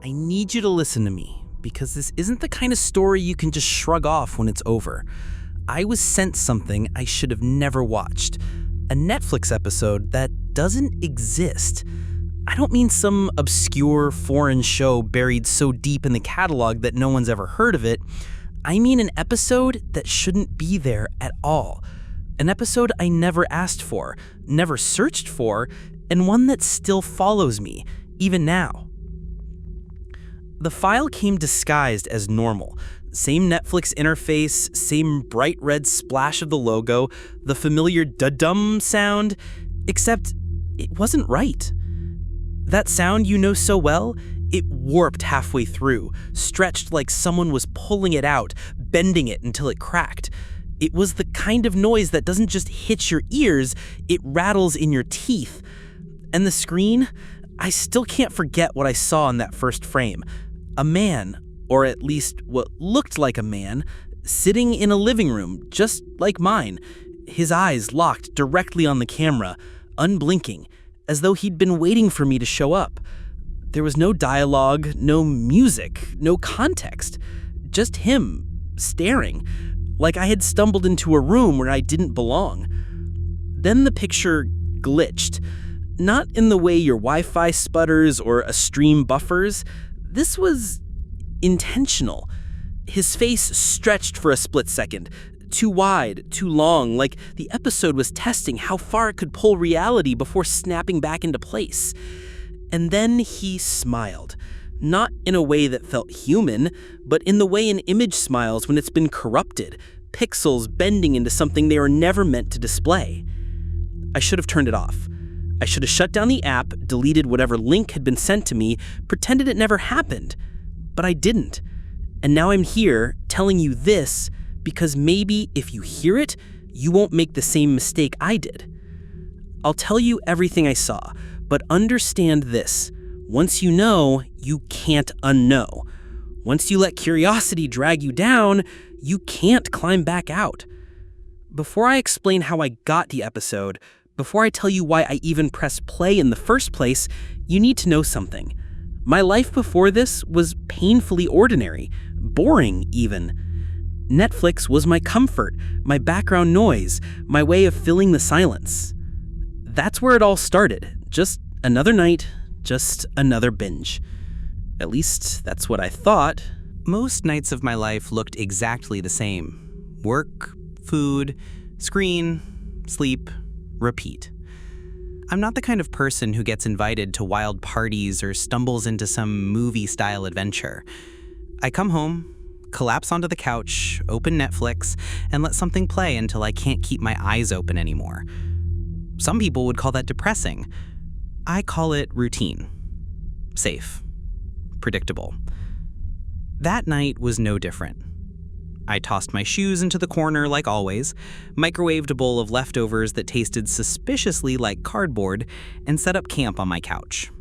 I need you to listen to me, because this isn't the kind of story you can just shrug off when it's over. I was sent something I should have never watched. A Netflix episode that doesn't exist. I don't mean some obscure foreign show buried so deep in the catalog that no one's ever heard of it. I mean an episode that shouldn't be there at all. An episode I never asked for, never searched for, and one that still follows me, even now. The file came disguised as normal. Same Netflix interface, same bright red splash of the logo, the familiar da-dum sound, except it wasn't right. That sound you know so well, it warped halfway through, stretched like someone was pulling it out, bending it until it cracked. It was the kind of noise that doesn't just hit your ears, it rattles in your teeth. And the screen? I still can't forget what I saw in that first frame. A man, or at least what looked like a man, sitting in a living room just like mine, his eyes locked directly on the camera, unblinking, as though he'd been waiting for me to show up. There was no dialogue, no music, no context, just him staring, like I had stumbled into a room where I didn't belong. Then the picture glitched, not in the way your Wi-Fi sputters or a stream buffers. This was intentional. His face stretched for a split second, too wide, too long, like the episode was testing how far it could pull reality before snapping back into place. And then he smiled, not in a way that felt human, but in the way an image smiles when it's been corrupted, pixels bending into something they were never meant to display. I should have turned it off. I should have shut down the app, deleted whatever link had been sent to me, pretended it never happened. But I didn't. And now I'm here telling you this because maybe if you hear it, you won't make the same mistake I did. I'll tell you everything I saw, but understand this. Once you know, you can't unknow. Once you let curiosity drag you down, you can't climb back out. Before I explain how I got the episode, before I tell you why I even pressed play in the first place, you need to know something. My life before this was painfully ordinary, boring even. Netflix was my comfort, my background noise, my way of filling the silence. That's where it all started. Just another night, just another binge. At least that's what I thought. Most nights of my life looked exactly the same. Work, food, screen, sleep, repeat. I'm not the kind of person who gets invited to wild parties or stumbles into some movie-style adventure. I come home, collapse onto the couch, open Netflix, and let something play until I can't keep my eyes open anymore. Some people would call that depressing. I call it routine. Safe. Predictable. That night was no different. I tossed my shoes into the corner like always, microwaved a bowl of leftovers that tasted suspiciously like cardboard, and set up camp on my couch.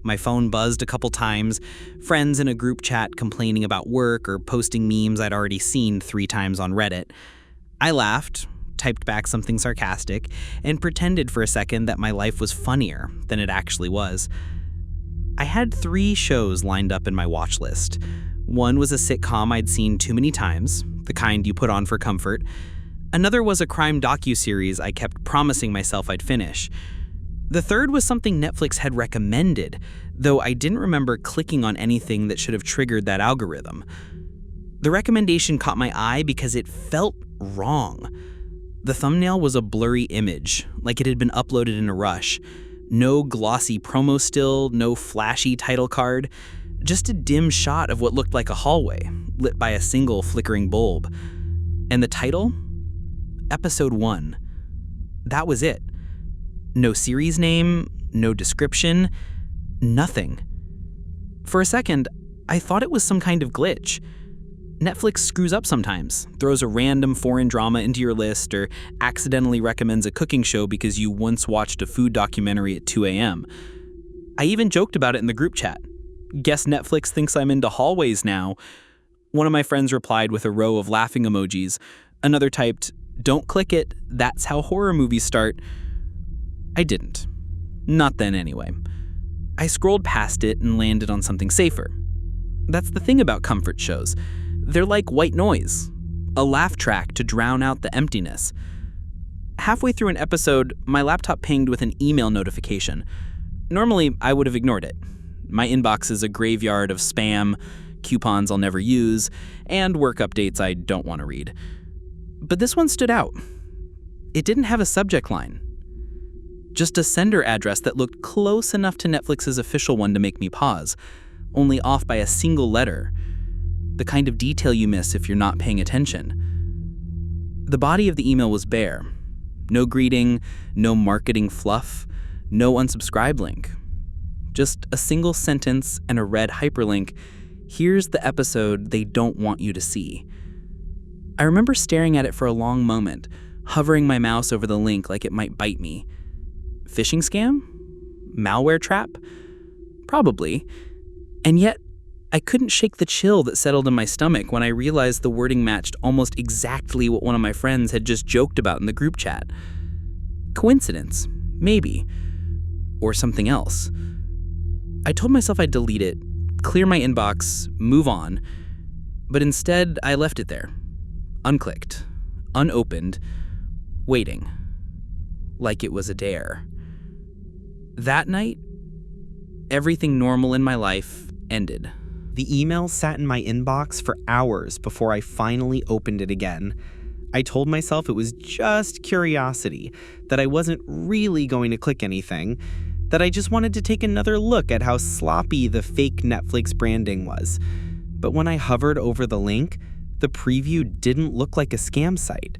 My phone buzzed a couple times, friends in a group chat complaining about work or posting memes I'd already seen 3 times on Reddit. I laughed, typed back something sarcastic, and pretended for a second that my life was funnier than it actually was. I had 3 shows lined up in my watch list. One was a sitcom I'd seen too many times, the kind you put on for comfort. Another was a crime docuseries I kept promising myself I'd finish. The third was something Netflix had recommended, though I didn't remember clicking on anything that should have triggered that algorithm. The recommendation caught my eye because it felt wrong. The thumbnail was a blurry image, like it had been uploaded in a rush. No glossy promo still, no flashy title card. Just a dim shot of what looked like a hallway, lit by a single flickering bulb. And the title? Episode 1. That was it. No series name, no description, nothing. For a second, I thought it was some kind of glitch. Netflix screws up sometimes, throws a random foreign drama into your list, or accidentally recommends a cooking show because you once watched a food documentary at 2 a.m. I even joked about it in the group chat. Guess Netflix thinks I'm into hallways now. One of my friends replied with a row of laughing emojis. Another typed, "Don't click it, that's how horror movies start." I didn't. Not then anyway. I scrolled past it and landed on something safer. That's the thing about comfort shows. They're like white noise, a laugh track to drown out the emptiness. Halfway through an episode, my laptop pinged with an email notification. Normally, I would have ignored it. My inbox is a graveyard of spam, coupons I'll never use, and work updates I don't want to read. But this one stood out. It didn't have a subject line. Just a sender address that looked close enough to Netflix's official one to make me pause, only off by a single letter. The kind of detail you miss if you're not paying attention. The body of the email was bare. No greeting, no marketing fluff, no unsubscribe link. Just a single sentence and a red hyperlink. Here's the episode they don't want you to see. I remember staring at it for a long moment, hovering my mouse over the link like it might bite me. Phishing scam? Malware trap? Probably. And yet, I couldn't shake the chill that settled in my stomach when I realized the wording matched almost exactly what one of my friends had just joked about in the group chat. Coincidence? Maybe. Or something else. I told myself I'd delete it, clear my inbox, move on, but instead I left it there, unclicked, unopened, waiting, like it was a dare. That night, everything normal in my life ended. The email sat in my inbox for hours before I finally opened it again. I told myself it was just curiosity, that I wasn't really going to click anything, that I just wanted to take another look at how sloppy the fake Netflix branding was. But when I hovered over the link, the preview didn't look like a scam site.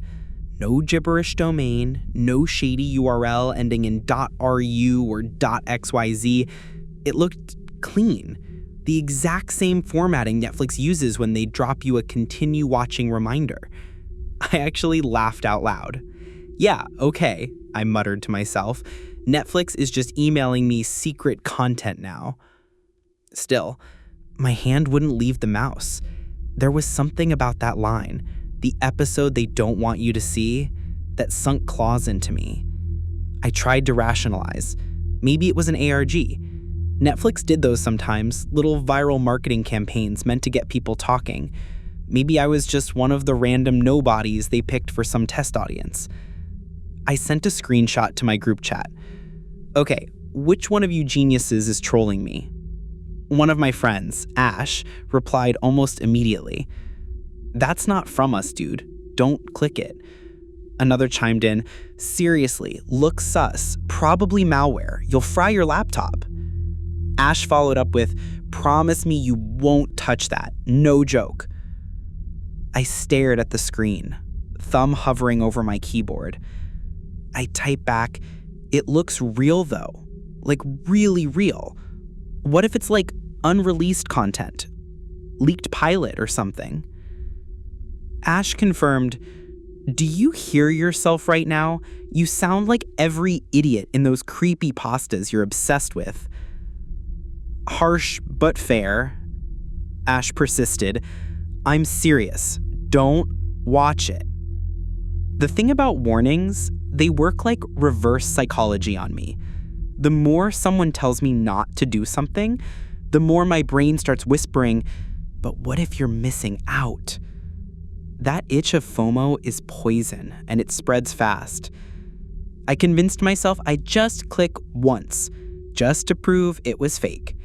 No gibberish domain, no shady URL ending in .ru or .xyz. It looked clean. The exact same formatting Netflix uses when they drop you a continue watching reminder. I actually laughed out loud. Yeah, okay, I muttered to myself. Netflix is just emailing me secret content now. Still, my hand wouldn't leave the mouse. There was something about that line, the episode they don't want you to see, that sunk claws into me. I tried to rationalize. Maybe it was an ARG. Netflix did those sometimes, little viral marketing campaigns meant to get people talking. Maybe I was just one of the random nobodies they picked for some test audience. I sent a screenshot to my group chat. Okay, which one of you geniuses is trolling me? One of my friends, Ash, replied almost immediately. That's not from us, dude. Don't click it. Another chimed in, seriously, look sus, probably malware. You'll fry your laptop. Ash followed up with, promise me you won't touch that. No joke. I stared at the screen, thumb hovering over my keyboard. I typed back, it looks real though, like really real. What if it's like unreleased content, leaked pilot or something? Ash confirmed, do you hear yourself right now? You sound like every idiot in those creepypastas you're obsessed with. Harsh but fair, Ash persisted. I'm serious. Don't watch it. The thing about warnings, they work like reverse psychology on me. The more someone tells me not to do something, the more my brain starts whispering, but what if you're missing out? That itch of FOMO is poison, and it spreads fast. I convinced myself I'd just click once, just to prove it was fake.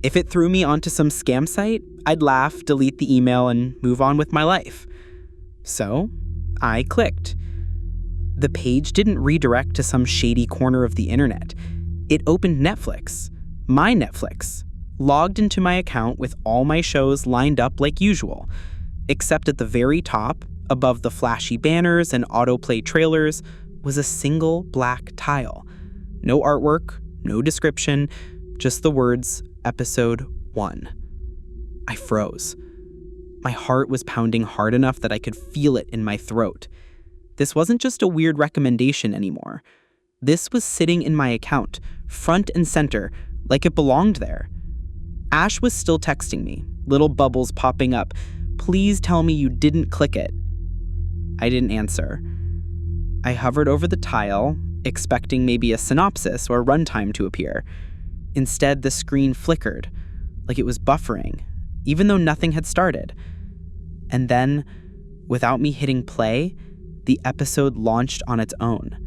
If it threw me onto some scam site, I'd laugh, delete the email, and move on with my life. So, I clicked. The page didn't redirect to some shady corner of the internet. It opened Netflix, my Netflix, logged into my account with all my shows lined up like usual, except at the very top, above the flashy banners and autoplay trailers, was a single black tile. No artwork, no description, just the words, Episode 1. I froze. My heart was pounding hard enough that I could feel it in my throat. This wasn't just a weird recommendation anymore. This was sitting in my account, front and center, like it belonged there. Ash was still texting me, little bubbles popping up. Please tell me you didn't click it. I didn't answer. I hovered over the tile, expecting maybe a synopsis or runtime to appear. Instead, the screen flickered, like it was buffering, even though nothing had started. And then, without me hitting play, the episode launched on its own.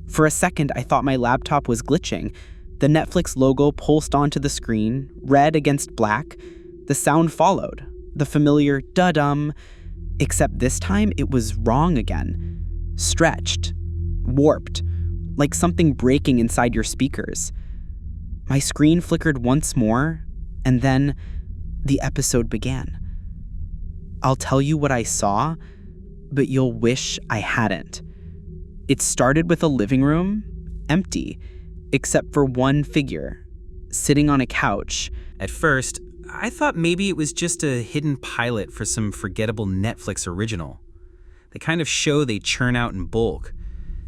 For a second, I thought my laptop was glitching. The Netflix logo pulsed onto the screen, red against black. The sound followed, the familiar da-dum, except this time it was wrong again. Stretched, warped, like something breaking inside your speakers. My screen flickered once more, and then the episode began. I'll tell you what I saw, but you'll wish I hadn't. It started with a living room, empty, except for one figure, sitting on a couch. At first, I thought maybe it was just a hidden pilot for some forgettable Netflix original. The kind of show they churn out in bulk.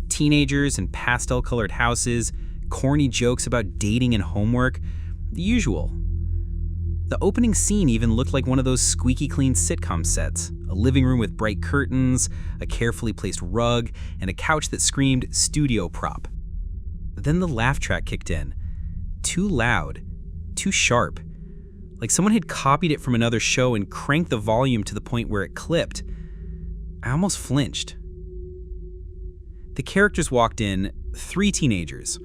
Teenagers in pastel-colored houses, corny jokes about dating and homework, the usual. The opening scene even looked like one of those squeaky clean sitcom sets. A living room with bright curtains, a carefully placed rug, and a couch that screamed studio prop. Then the laugh track kicked in. Too loud, too sharp. Like someone had copied it from another show and cranked the volume to the point where it clipped. I almost flinched. The characters walked in, 3 teenagers,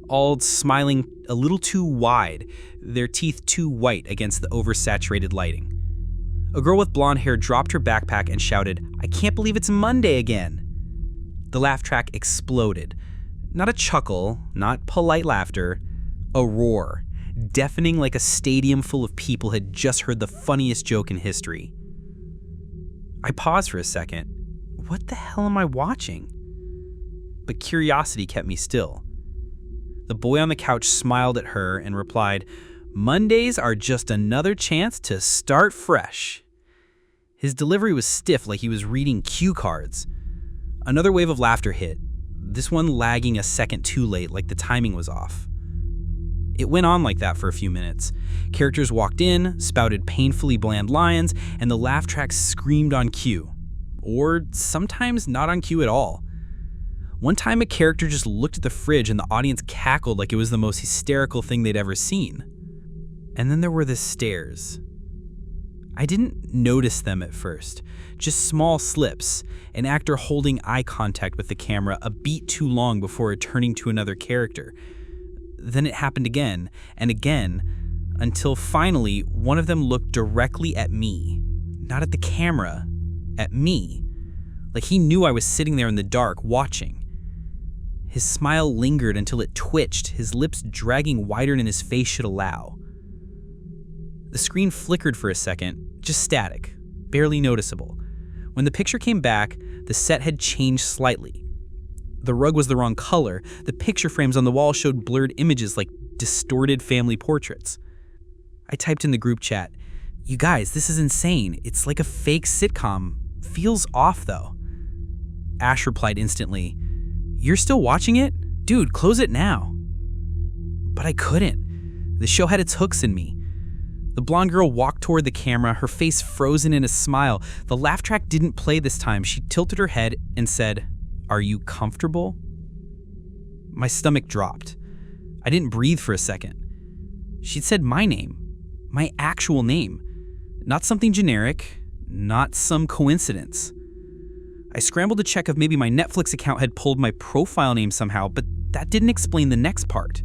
all smiling a little too wide, their teeth too white against the oversaturated lighting. A girl with blonde hair dropped her backpack and shouted, "I can't believe it's Monday again." The laugh track exploded. Not a chuckle, not polite laughter, a roar, deafening like a stadium full of people had just heard the funniest joke in history. I paused for a second. What the hell am I watching? But curiosity kept me still. The boy on the couch smiled at her and replied, "Mondays are just another chance to start fresh." His delivery was stiff, like he was reading cue cards. Another wave of laughter hit, this one lagging a second too late, like the timing was off. It went on like that for a few minutes. Characters walked in, spouted painfully bland lines, and the laugh track screamed on cue. Or sometimes not on cue at all. One time a character just looked at the fridge and the audience cackled like it was the most hysterical thing they'd ever seen. And then there were the stares. I didn't notice them at first, just small slips, an actor holding eye contact with the camera a beat too long before turning to another character. Then it happened again and again, until finally one of them looked directly at me. Not at the camera, at me. Like he knew I was sitting there in the dark, watching. His smile lingered until it twitched, his lips dragging wider than his face should allow. The screen flickered for a second, just static, barely noticeable. When the picture came back, the set had changed slightly. The rug was the wrong color, the picture frames on the wall showed blurred images like distorted family portraits. I typed in the group chat, "You guys, this is insane. It's like a fake sitcom. Feels off though." Ash replied instantly, "You're still watching it? Dude, close it now." But I couldn't. The show had its hooks in me. The blonde girl walked toward the camera, her face frozen in a smile. The laugh track didn't play this time. She tilted her head and said, "Are you comfortable?" My stomach dropped. I didn't breathe for a second. She'd said my name, my actual name. Not something generic, not some coincidence. I scrambled to check if maybe my Netflix account had pulled my profile name somehow, but that didn't explain the next part.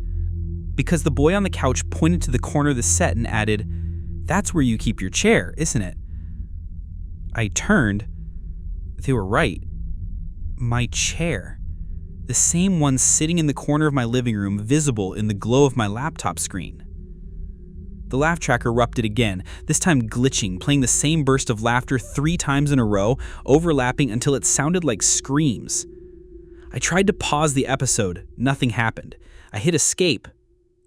Because the boy on the couch pointed to the corner of the set and added, "That's where you keep your chair, isn't it?" I turned. They were right. My chair. The same one sitting in the corner of my living room, visible in the glow of my laptop screen. The laugh track erupted again, this time glitching, playing the same burst of laughter 3 times in a row, overlapping until it sounded like screams. I tried to pause the episode. Nothing happened. I hit escape.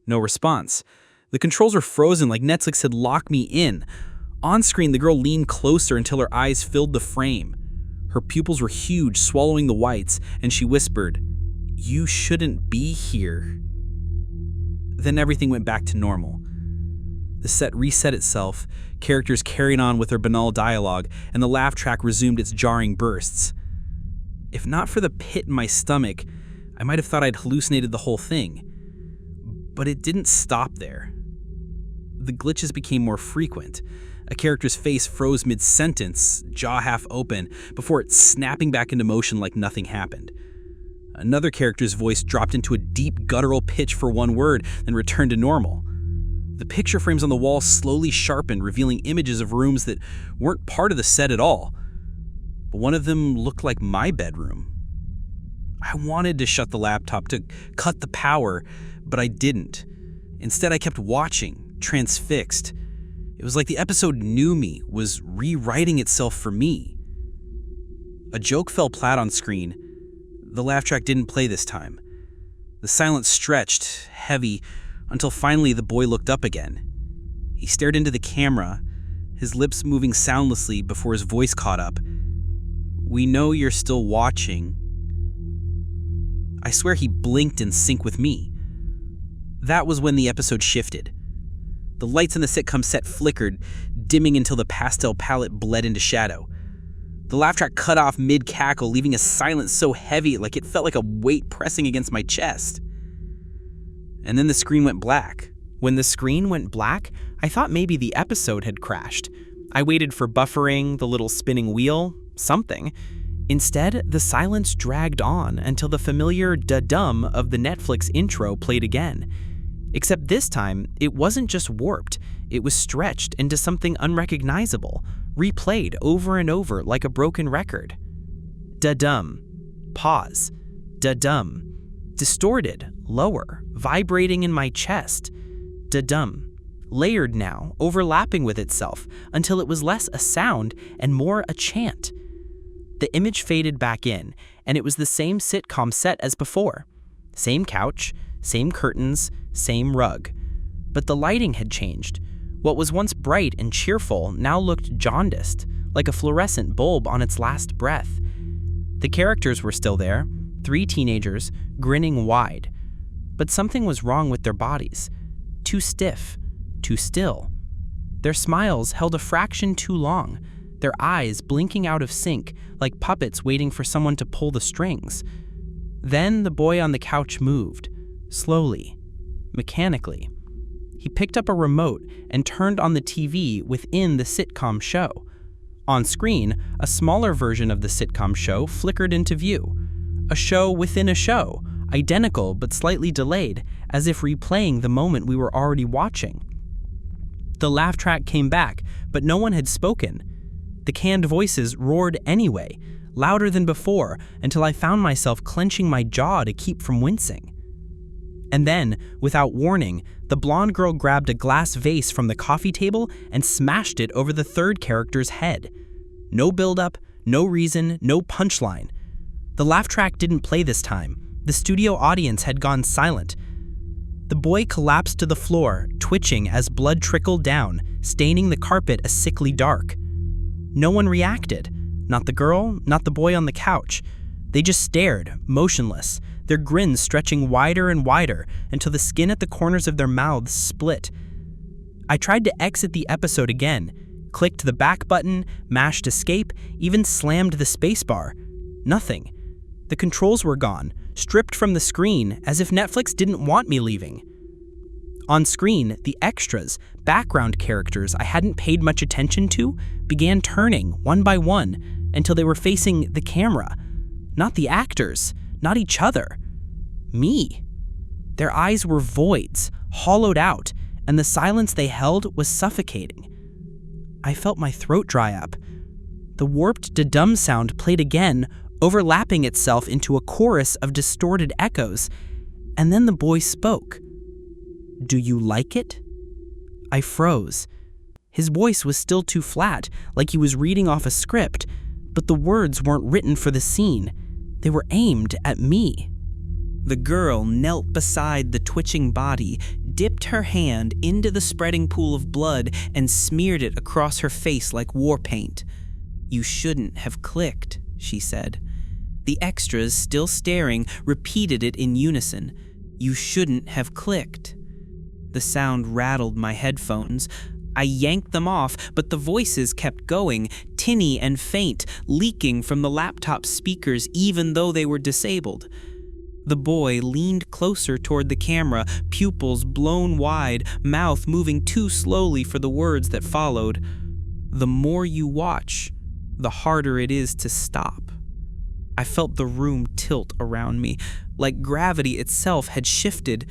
No response. The controls were frozen like Netflix had locked me in. On screen, the girl leaned closer until her eyes filled the frame. Her pupils were huge, swallowing the whites, and she whispered, "You shouldn't be here." Then everything went back to normal. The set reset itself, characters carried on with their banal dialogue, and the laugh track resumed its jarring bursts. If not for the pit in my stomach, I might have thought I'd hallucinated the whole thing. But it didn't stop there. The glitches became more frequent. A character's face froze mid-sentence, jaw half open, before it snapping back into motion like nothing happened. Another character's voice dropped into a deep guttural pitch for one word, then returned to normal. The picture frames on the wall slowly sharpened, revealing images of rooms that weren't part of the set at all. But one of them looked like my bedroom. I wanted to shut the laptop, to cut the power, but I didn't. Instead, I kept watching, transfixed. It was like the episode knew me, was rewriting itself for me. A joke fell flat on screen. The laugh track didn't play this time. The silence stretched, heavy, until finally the boy looked up again. He stared into the camera, his lips moving soundlessly before his voice caught up. "We know you're still watching." I swear he blinked in sync with me. That was when the episode shifted. The lights in the sitcom set flickered, dimming until the pastel palette bled into shadow. The laugh track cut off mid-cackle, leaving a silence so heavy like it felt like a weight pressing against my chest. And then the screen went black. When the screen went black, I thought maybe the episode had crashed. I waited for buffering, the little spinning wheel, something. Instead, the silence dragged on until the familiar da-dum of the Netflix intro played again. Except this time, it wasn't just warped, it was stretched into something unrecognizable, replayed over and over like a broken record. Da-dum. Pause. Da-dum. Distorted, lower, vibrating in my chest. Da-dum. Layered now, overlapping with itself, until it was less a sound and more a chant. The image faded back in, and it was the same sitcom set as before. Same couch, same curtains, same rug. But the lighting had changed. What was once bright and cheerful now looked jaundiced, like a fluorescent bulb on its last breath. The characters were still there, 3 teenagers, grinning wide. But something was wrong with their bodies. Too stiff, too still. Their smiles held a fraction too long, their eyes blinking out of sync like puppets waiting for someone to pull the strings. Then the boy on the couch moved, slowly, mechanically. He picked up a remote and turned on the TV within the sitcom show. On screen, a smaller version of the sitcom show flickered into view. A show within a show, identical but slightly delayed, as if replaying the moment we were already watching. The laugh track came back, but no one had spoken. The canned voices roared anyway, louder than before, until I found myself clenching my jaw to keep from wincing. And then, without warning, the blonde girl grabbed a glass vase from the coffee table and smashed it over the third character's head. No build-up, no reason, no punchline. The laugh track didn't play this time. The studio audience had gone silent. The boy collapsed to the floor, twitching as blood trickled down, staining the carpet a sickly dark. No one reacted. Not the girl, not the boy on the couch. They just stared, motionless, their grins stretching wider and wider until the skin at the corners of their mouths split. I tried to exit the episode again, clicked the back button, mashed escape, even slammed the spacebar. Nothing. The controls were gone, stripped from the screen as if Netflix didn't want me leaving. On screen, the extras, background characters I hadn't paid much attention to, began turning one by one until they were facing the camera. Not the actors, not each other. Me. Their eyes were voids, hollowed out, and the silence they held was suffocating. I felt my throat dry up. The warped da-dum sound played again, overlapping itself into a chorus of distorted echoes, and then the boy spoke. "Do you like it?" I froze. His voice was still too flat, like he was reading off a script, but the words weren't written for the scene. They were aimed at me. The girl knelt beside the twitching body, dipped her hand into the spreading pool of blood, and smeared it across her face like war paint. "You shouldn't have clicked," she said. The extras, still staring, repeated it in unison. "You shouldn't have clicked." The sound rattled my headphones. I yanked them off, but the voices kept going, tinny and faint, leaking from the laptop speakers even though they were disabled. The boy leaned closer toward the camera, pupils blown wide, mouth moving too slowly for the words that followed. The more you watch, the harder it is to stop. I felt the room tilt around me, like gravity itself had shifted.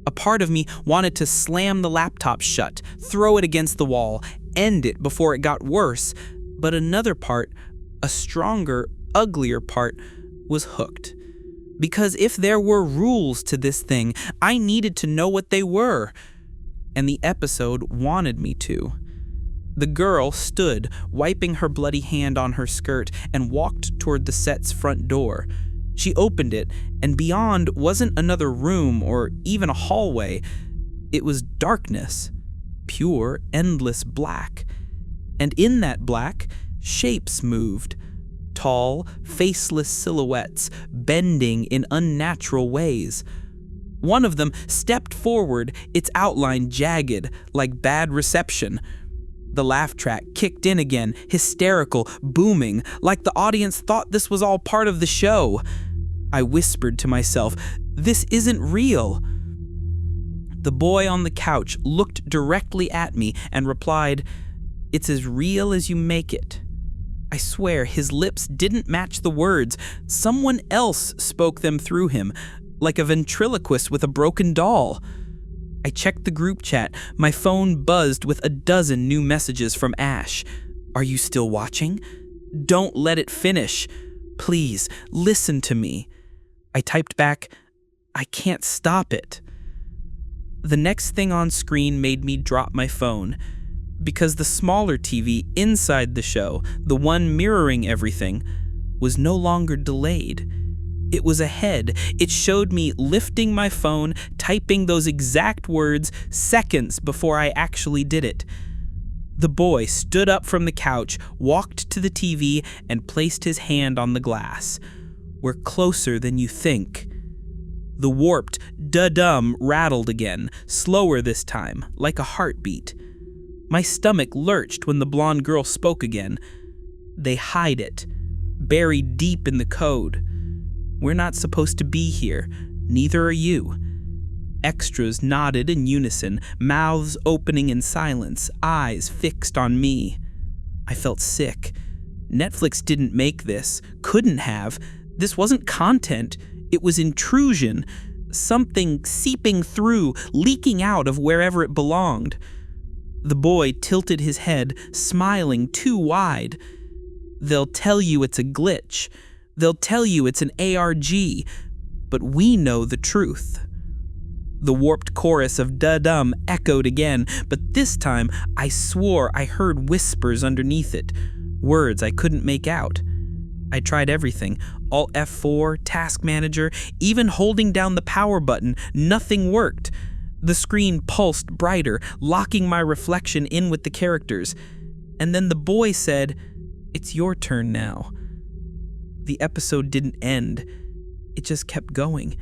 A part of me wanted to slam the laptop shut, throw it against the wall, end it before it got worse. But another part, a stronger, uglier part, was hooked. Because if there were rules to this thing, I needed to know what they were. And the episode wanted me to. The girl stood, wiping her bloody hand on her skirt, and walked toward the set's front door. She opened it, and beyond wasn't another room or even a hallway. It was darkness, pure, endless black. And in that black, shapes moved. Tall, faceless silhouettes, bending in unnatural ways. One of them stepped forward, its outline jagged, like bad reception. The laugh track kicked in again, hysterical, booming, like the audience thought this was all part of the show. I whispered to myself, "This isn't real." The boy on the couch looked directly at me and replied, "It's as real as you make it." I swear his lips didn't match the words. Someone else spoke them through him, like a ventriloquist with a broken doll. I checked the group chat. My phone buzzed with a dozen new messages from Ash. "Are you still watching? Don't let it finish. Please, listen to me." I typed back, "I can't stop it." The next thing on screen made me drop my phone. Because the smaller TV inside the show, the one mirroring everything, was no longer delayed. It was ahead. It showed me lifting my phone, typing those exact words seconds before I actually did it. The boy stood up from the couch, walked to the TV, and placed his hand on the glass. "We're closer than you think." The warped da-dum rattled again, slower this time, like a heartbeat. My stomach lurched when the blonde girl spoke again. "They hide it, buried deep in the code. We're not supposed to be here, neither are you." Extras nodded in unison, mouths opening in silence, eyes fixed on me. I felt sick. Netflix didn't make this, couldn't have. This wasn't content, it was intrusion. Something seeping through, leaking out of wherever it belonged. The boy tilted his head, smiling too wide. "They'll tell you it's a glitch. They'll tell you it's an ARG. But we know the truth." The warped chorus of da-dum echoed again, but this time I swore I heard whispers underneath it, words I couldn't make out. I tried everything, Alt F4, Task Manager, even holding down the power button, nothing worked. The screen pulsed brighter, locking my reflection in with the characters. And then the boy said, "It's your turn now." The episode didn't end. It just kept going.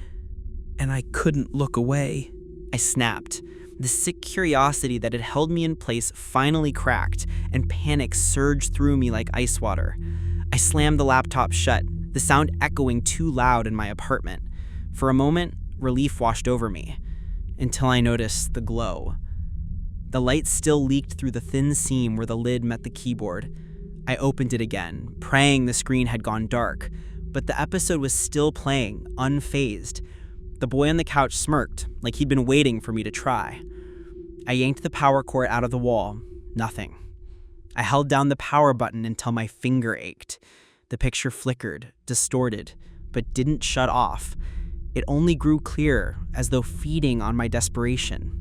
And I couldn't look away. I snapped. The sick curiosity that had held me in place finally cracked, and panic surged through me like ice water. I slammed the laptop shut, the sound echoing too loud in my apartment. For a moment, relief washed over me, until I noticed the glow. The light still leaked through the thin seam where the lid met the keyboard. I opened it again, praying the screen had gone dark, but the episode was still playing, unfazed. The boy on the couch smirked, like he'd been waiting for me to try. I yanked the power cord out of the wall. Nothing. I held down the power button until my finger ached. The picture flickered, distorted, but didn't shut off. It only grew clearer, as though feeding on my desperation.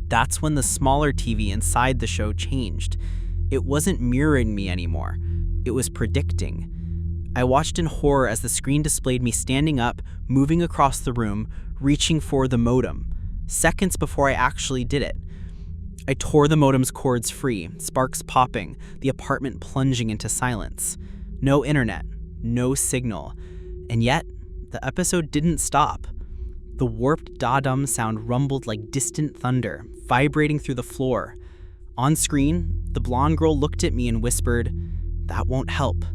That's when the smaller TV inside the show changed. It wasn't mirroring me anymore. It was predicting. I watched in horror as the screen displayed me standing up, moving across the room, reaching for the modem, seconds before I actually did it. I tore the modem's cords free, sparks popping, the apartment plunging into silence. No internet, no signal. And yet, the episode didn't stop. The warped da-dum sound rumbled like distant thunder, vibrating through the floor. On screen, the blonde girl looked at me and whispered, "That won't help."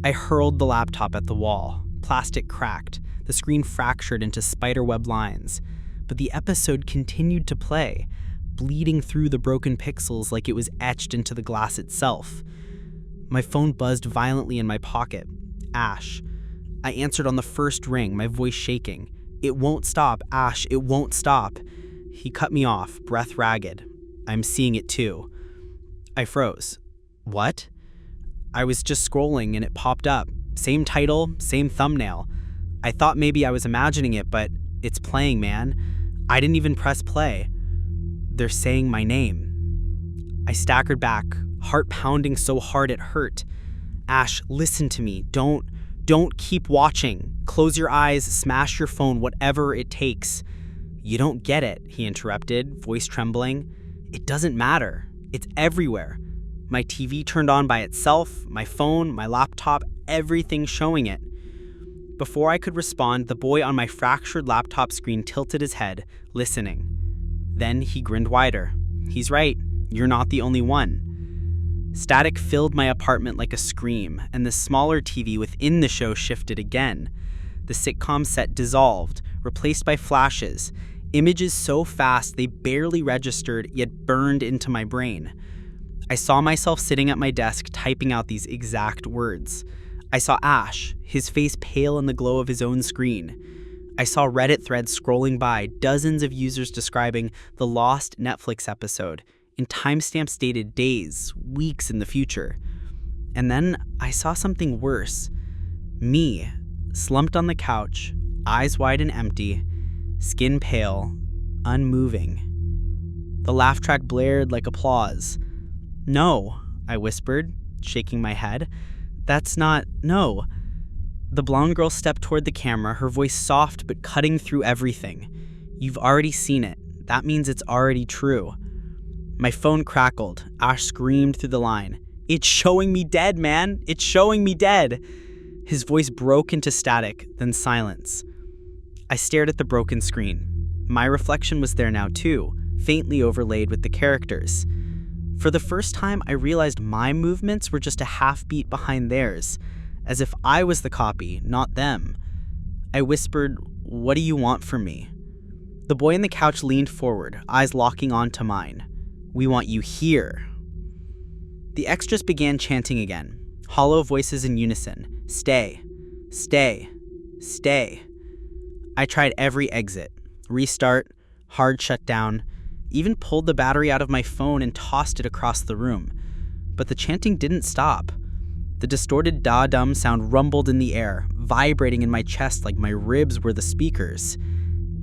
I hurled the laptop at the wall. Plastic cracked. The screen fractured into spiderweb lines, but the episode continued to play, bleeding through the broken pixels like it was etched into the glass itself. My phone buzzed violently in my pocket. Ash. I answered on the first ring, my voice shaking. "It won't stop, Ash, it won't stop." He cut me off, breath ragged. "I'm seeing it too." I froze. "What?" I was just scrolling and it popped up. Same title, same thumbnail. I thought maybe I was imagining it, but it's playing, man. I didn't even press play. They're saying my name. I staggered back, heart pounding so hard it hurt. "Ash, listen to me. Don't keep watching. Close your eyes, smash your phone, whatever it takes." "You don't get it," he interrupted, voice trembling. "It doesn't matter. It's everywhere. My TV turned on by itself, my phone, my laptop, everything showing it." Before I could respond, the boy on my fractured laptop screen tilted his head, listening. Then he grinned wider. "He's right. You're not the only one." Static filled my apartment like a scream, and the smaller TV within the show shifted again. The sitcom set dissolved, replaced by flashes, images so fast they barely registered yet burned into my brain. I saw myself sitting at my desk typing out these exact words. I saw Ash, his face pale in the glow of his own screen. I saw Reddit threads scrolling by, dozens of users describing the lost Netflix episode, in timestamps dated days, weeks in the future. And then I saw something worse. Me, slumped on the couch, eyes wide and empty, skin pale, unmoving. The laugh track blared like applause. "No," I whispered, shaking my head. No." The blonde girl stepped toward the camera, her voice soft but cutting through everything. "You've already seen it. That means it's already true." My phone crackled. Ash screamed through the line. "It's showing me dead, man! It's showing me dead!" His voice broke into static, then silence. I stared at the broken screen. My reflection was there now too, faintly overlaid with the characters. For the first time, I realized my movements were just a half beat behind theirs, as if I was the copy, not them. I whispered, "What do you want from me?" The boy on the couch leaned forward, eyes locking onto mine. "We want you here." The extras began chanting again, hollow voices in unison. "Stay, stay, stay." I tried every exit. Restart, hard shutdown, even pulled the battery out of my phone and tossed it across the room. But the chanting didn't stop. The distorted da-dum sound rumbled in the air, vibrating in my chest like my ribs were the speakers.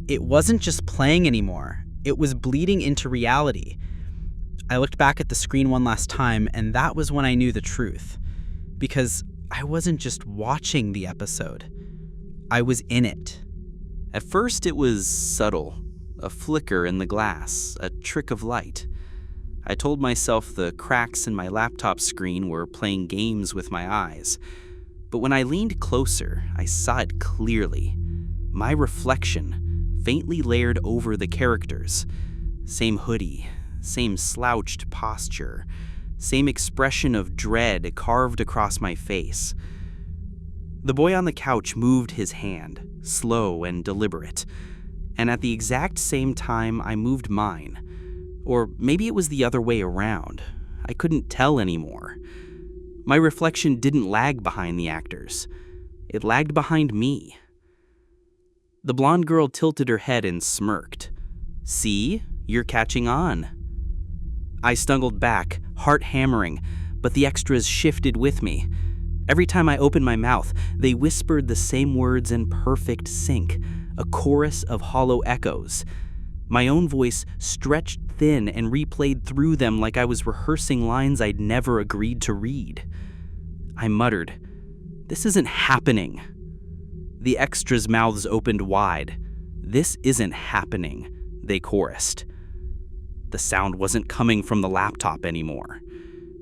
It wasn't just playing anymore. It was bleeding into reality. I looked back at the screen one last time, and that was when I knew the truth. Because I wasn't just watching the episode. I was in it. At first it was subtle, a flicker in the glass, a trick of light. I told myself the cracks in my laptop screen were playing games with my eyes. But when I leaned closer, I saw it clearly. My reflection, faintly layered over the characters. Same hoodie, same slouched posture, same expression of dread carved across my face. The boy on the couch moved his hand, slow and deliberate. And at the exact same time, I moved mine. Or maybe it was the other way around. I couldn't tell anymore. My reflection didn't lag behind the actors. It lagged behind me. The blonde girl tilted her head and smirked. "See? You're catching on." I stumbled back, heart hammering, but the extras shifted with me. Every time I opened my mouth, they whispered the same words in perfect sync, a chorus of hollow echoes. My own voice stretched thin and replayed through them like I was rehearsing lines I'd never agreed to read. I muttered, "This isn't happening." The extras' mouths opened wide. "This isn't happening," they chorused. The sound wasn't coming from the laptop anymore.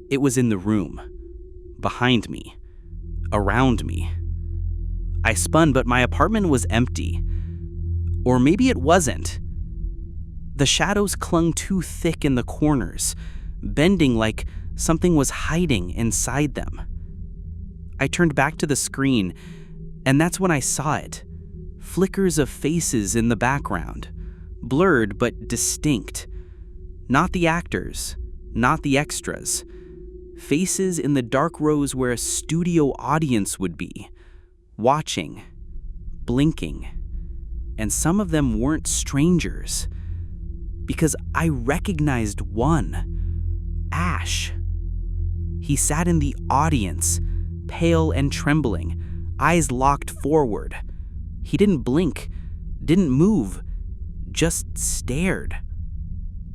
It was in the room, behind me, around me. I spun, but my apartment was empty. Or maybe it wasn't. The shadows clung too thick in the corners, bending like something was hiding inside them. I turned back to the screen, and that's when I saw it. flickers of faces in the background, blurred but distinct. Not the actors, not the extras. Faces in the dark rows where a studio audience would be, watching, blinking. And some of them weren't strangers, because I recognized one, Ash. He sat in the audience, pale and trembling, eyes locked forward. He didn't blink, didn't move, just stared.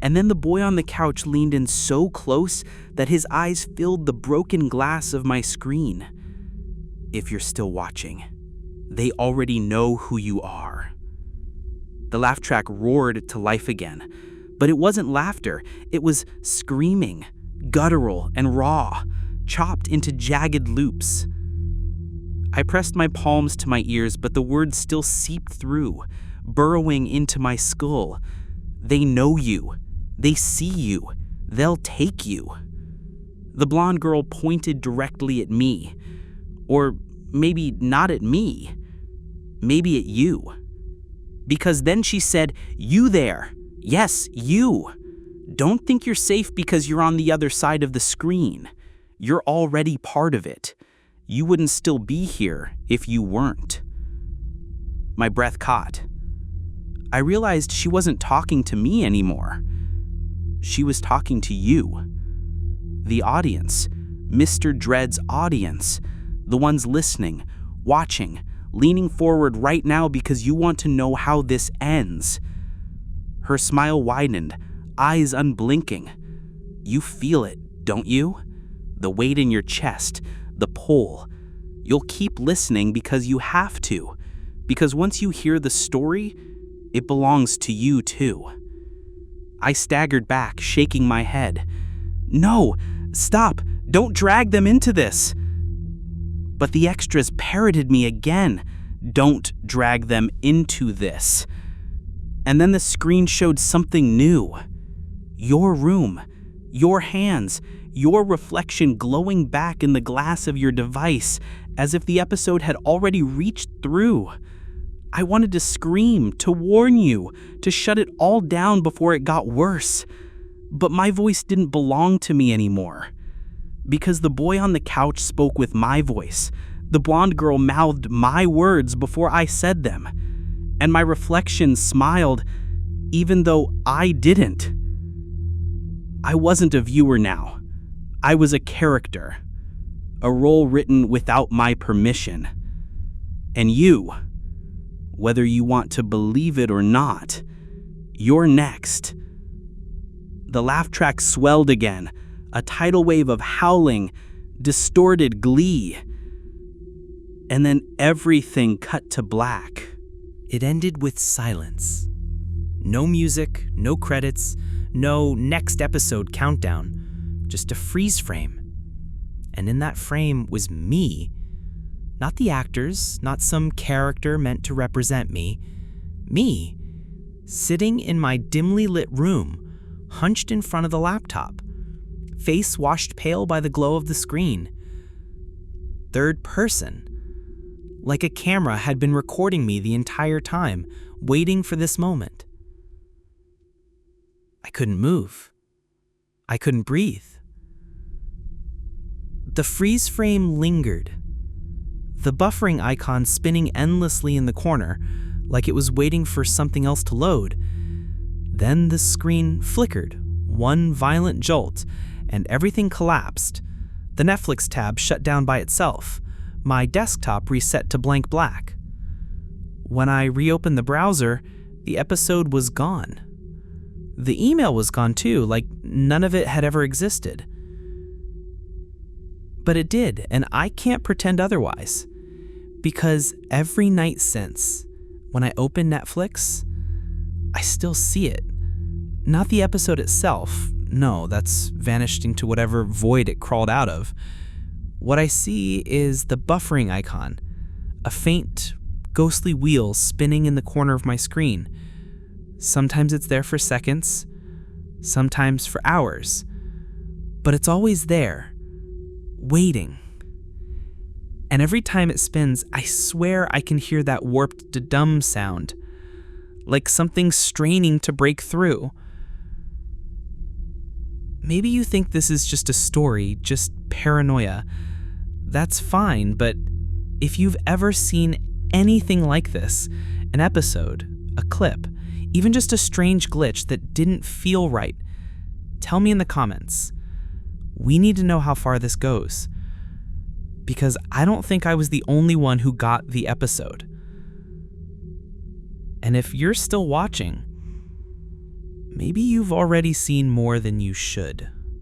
And then the boy on the couch leaned in so close that his eyes filled the broken glass of my screen. If you're still watching, they already know who you are. The laugh track roared to life again, but it wasn't laughter. It was screaming, guttural and raw, chopped into jagged loops. I pressed my palms to my ears, but the words still seeped through, burrowing into my skull. They know you. They see you. They'll take you. The blonde girl pointed directly at me. Or maybe not at me. Maybe at you. Because then she said, "You there. Yes, you. Don't think you're safe because you're on the other side of the screen. You're already part of it. You wouldn't still be here if you weren't." My breath caught. I realized she wasn't talking to me anymore. She was talking to you. The audience, Mr. Dread's audience, the ones listening, watching, leaning forward right now because you want to know how this ends. Her smile widened, eyes unblinking. You feel it, don't you? The weight in your chest, the pull. You'll keep listening because you have to. Because once you hear the story, it belongs to you too. I staggered back, shaking my head. No, stop, don't drag them into this. But the extras parroted me again. Don't drag them into this. And then the screen showed something new. Your room, your hands, your reflection glowing back in the glass of your device, as if the episode had already reached through. I wanted to scream, to warn you, to shut it all down before it got worse. But my voice didn't belong to me anymore. Because the boy on the couch spoke with my voice. The blonde girl mouthed my words before I said them. And my reflection smiled, even though I didn't. I wasn't a viewer now. I was a character. A role written without my permission. And you, whether you want to believe it or not, you're next. The laugh track swelled again, a tidal wave of howling, distorted glee. And then everything cut to black. It ended with silence. No music, no credits, no next episode countdown, just a freeze frame. And in that frame was me. Not the actors, not some character meant to represent me. Me, sitting in my dimly lit room, hunched in front of the laptop, face washed pale by the glow of the screen. Third person, like a camera had been recording me the entire time, waiting for this moment. I couldn't move. I couldn't breathe. The freeze frame lingered, the buffering icon spinning endlessly in the corner, like it was waiting for something else to load. Then the screen flickered, one violent jolt, and everything collapsed. The Netflix tab shut down by itself. My desktop reset to blank black. When I reopened the browser, the episode was gone. The email was gone too, like none of it had ever existed. But it did, and I can't pretend otherwise. Because every night since, when I open Netflix, I still see it. Not the episode itself. No, that's vanished into whatever void it crawled out of. What I see is the buffering icon, a faint, ghostly wheel spinning in the corner of my screen. Sometimes it's there for seconds, sometimes for hours, but it's always there, waiting. And every time it spins, I swear I can hear that warped da-dum sound, like something straining to break through. Maybe you think this is just a story, just paranoia. That's fine, but if you've ever seen anything like this, an episode, a clip, even just a strange glitch that didn't feel right, tell me in the comments. We need to know how far this goes, because I don't think I was the only one who got the episode. And if you're still watching, maybe you've already seen more than you should.